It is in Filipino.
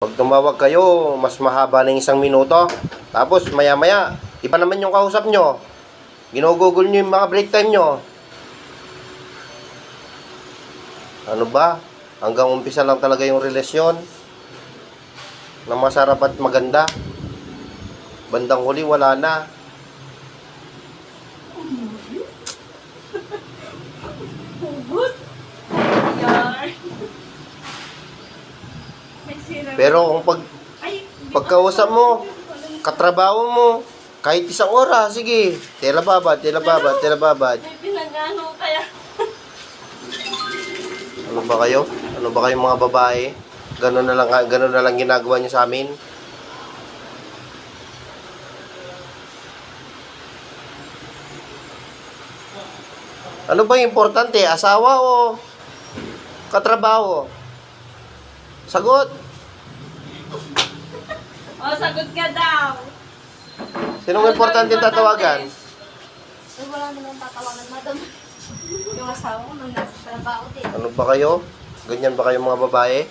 Pag tumawag kayo, mas mahaba ng 1 minuto. Tapos maya-maya, iba naman yung kausap nyo. Ginugugol nyo yung mga break time nyo. Ano ba? Hanggang umpisa lang talaga yung relasyon na masarap at maganda. Bandang huli, wala na. Hugot. Yar. May sira. Pero kung pagkausap mo, katrabaho mo, kahit 1 oras, sige. Tela babad. May pinagano kaya. Ano ba kayo? Ano ba kayong mga babae? Ganun na lang ginagawa niyo sa amin. Ano ba yung importante? Asawa o katrabaho? Sagot. O, sagot ka daw. Sinong importante tatawagan? Eh, wala naman tatawagan, madam. Yung asawa ko nung nasa trabaho din. Ano ba kayo? Ganyan ba kayo mga babae?